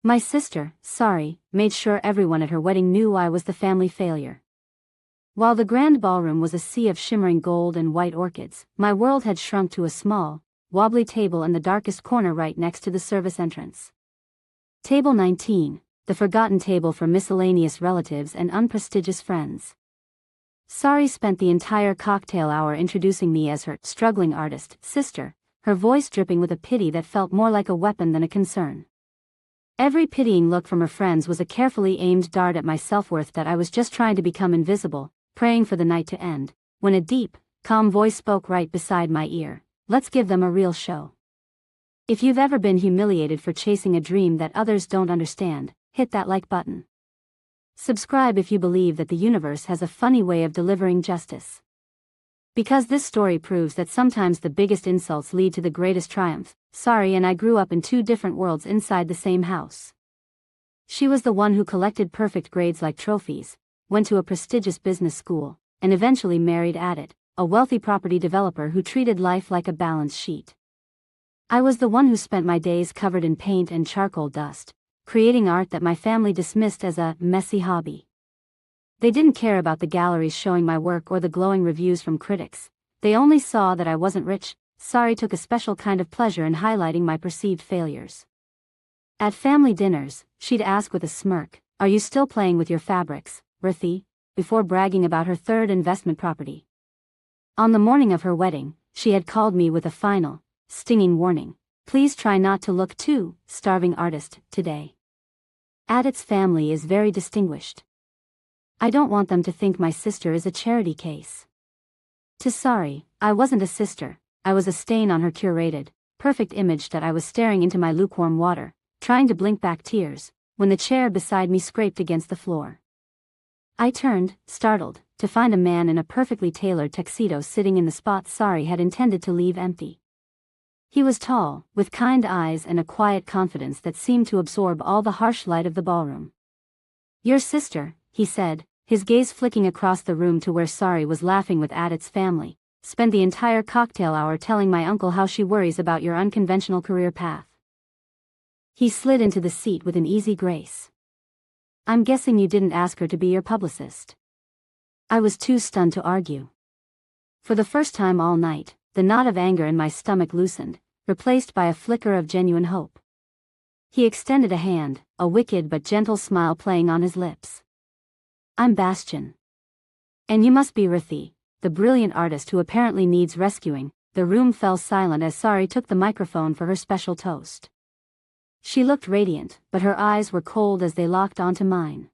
My sister, Sari, made sure everyone at her wedding knew I was the family failure. While the grand ballroom was a sea of shimmering gold and white orchids, my world had shrunk to a small, wobbly table in the darkest corner right next to the service entrance. Table 19, the forgotten table for miscellaneous relatives and unprestigious friends. Sari spent the entire cocktail hour introducing me as her struggling artist sister, her voice dripping with a pity that felt more like a weapon than a concern. Every pitying look from her friends was a carefully aimed dart at my self-worth that I was just trying to become invisible, praying for the night to end, when a deep, calm voice spoke right beside my ear. Let's give them a real show. If you've ever been humiliated for chasing a dream that others don't understand, hit that like button. Subscribe if you believe that the universe has a funny way of delivering justice. Because this story proves that sometimes the biggest insults lead to the greatest triumph. Sari and I grew up in two different worlds inside the same house. She was the one who collected perfect grades like trophies, went to a prestigious business school, and eventually married Adit, a wealthy property developer who treated life like a balance sheet. I was the one who spent my days covered in paint and charcoal dust, creating art that my family dismissed as a messy hobby. They didn't care about the galleries showing my work or the glowing reviews from critics. They only saw that I wasn't rich. Sari took a special kind of pleasure in highlighting my perceived failures. At family dinners, she'd ask with a smirk, "Are you still playing with your fabrics, Rithi?" before bragging about her third investment property. On the morning of her wedding, she had called me with a final, stinging warning. "Please try not to look too starving artist today. Adit's family is very distinguished. I don't want them to think my sister is a charity case." To Sari, I wasn't a sister, I was a stain on her curated, perfect image that I was staring into my lukewarm water, trying to blink back tears, when the chair beside me scraped against the floor. I turned, startled, to find a man in a perfectly tailored tuxedo sitting in the spot Sari had intended to leave empty. He was tall, with kind eyes and a quiet confidence that seemed to absorb all the harsh light of the ballroom. "Your sister," he said, his gaze flicking across the room to where Sari was laughing with Adit's family, "spent the entire cocktail hour telling my uncle how she worries about your unconventional career path." He slid into the seat with an easy grace. "I'm guessing you didn't ask her to be your publicist." I was too stunned to argue. For the first time all night, the knot of anger in my stomach loosened, replaced by a flicker of genuine hope. He extended a hand, a wicked but gentle smile playing on his lips. "I'm Bastian. And you must be Rithi, the brilliant artist who apparently needs rescuing." The room fell silent as Sari took the microphone for her special toast. She looked radiant, but her eyes were cold as they locked onto mine.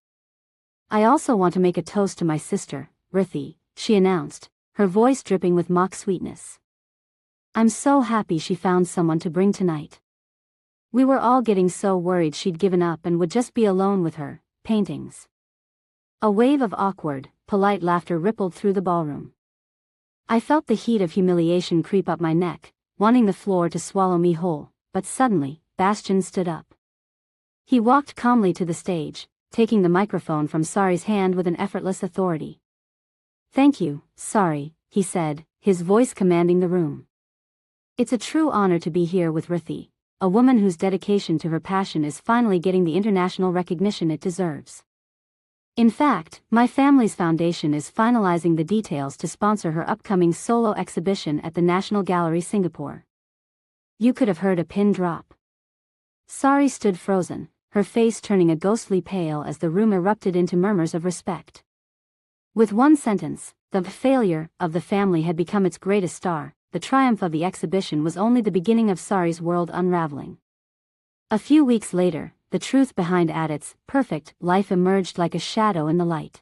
"I also want to make a toast to my sister, Rithi," she announced, her voice dripping with mock sweetness. "I'm so happy she found someone to bring tonight. We were all getting so worried she'd given up and would just be alone with her paintings." A wave of awkward, polite laughter rippled through the ballroom. I felt the heat of humiliation creep up my neck, wanting the floor to swallow me whole, but suddenly, Bastian stood up. He walked calmly to the stage, taking the microphone from Sari's hand with an effortless authority. "Thank you, Sari," he said, his voice commanding the room. "It's a true honor to be here with Rithi, a woman whose dedication to her passion is finally getting the international recognition it deserves. In fact, my family's foundation is finalizing the details to sponsor her upcoming solo exhibition at the National Gallery Singapore." You could have heard a pin drop. Sari stood frozen, her face turning a ghostly pale as the room erupted into murmurs of respect. With one sentence, the failure of the family had become its greatest star. The triumph of the exhibition was only the beginning of Sari's world unraveling. A few weeks later, the truth behind Adit's perfect life emerged like a shadow in the light.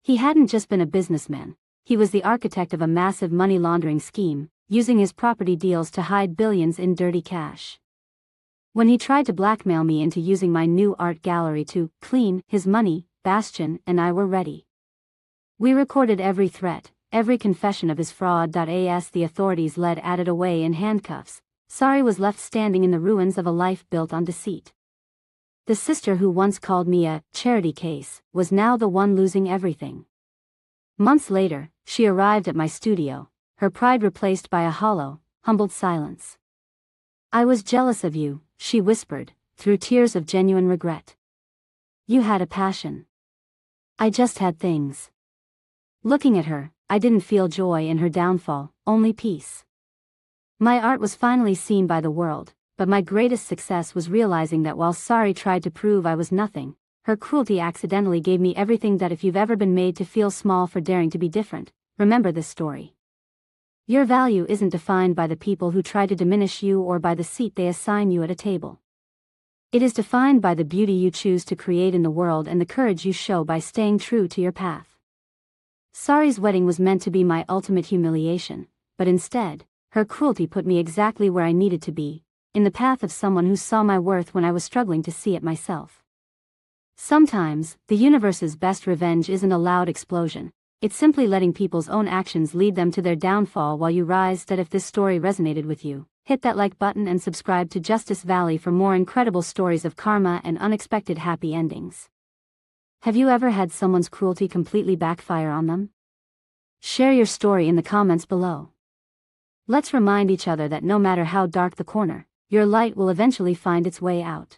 He hadn't just been a businessman, he was the architect of a massive money laundering scheme, using his property deals to hide billions in dirty cash. When he tried to blackmail me into using my new art gallery to clean his money, Bastian and I were ready. We recorded every threat, every confession of his fraud. As the authorities led Adit away in handcuffs, Sari was left standing in the ruins of a life built on deceit. The sister who once called me a charity case was now the one losing everything. Months later, she arrived at my studio, her pride replaced by a hollow, humbled silence. "I was jealous of you," she whispered, through tears of genuine regret. You had a passion. I just had things. Looking at her, I didn't feel joy in her downfall, only peace. My art was finally seen by the world, but my greatest success was realizing that while Sari tried to prove I was nothing, her cruelty accidentally gave me everything. That if you've ever been made to feel small for daring to be different, remember this story. Your value isn't defined by the people who try to diminish you or by the seat they assign you at a table. It is defined by the beauty you choose to create in the world and the courage you show by staying true to your path. Sari's wedding was meant to be my ultimate humiliation, but instead, her cruelty put me exactly where I needed to be, in the path of someone who saw my worth when I was struggling to see it myself. Sometimes, the universe's best revenge isn't a loud explosion, it's simply letting people's own actions lead them to their downfall while you rise. That if this story resonated with you, hit that like button and subscribe to Justice Valley for more incredible stories of karma and unexpected happy endings. Have you ever had someone's cruelty completely backfire on them? Share your story in the comments below. Let's remind each other that no matter how dark the corner, your light will eventually find its way out.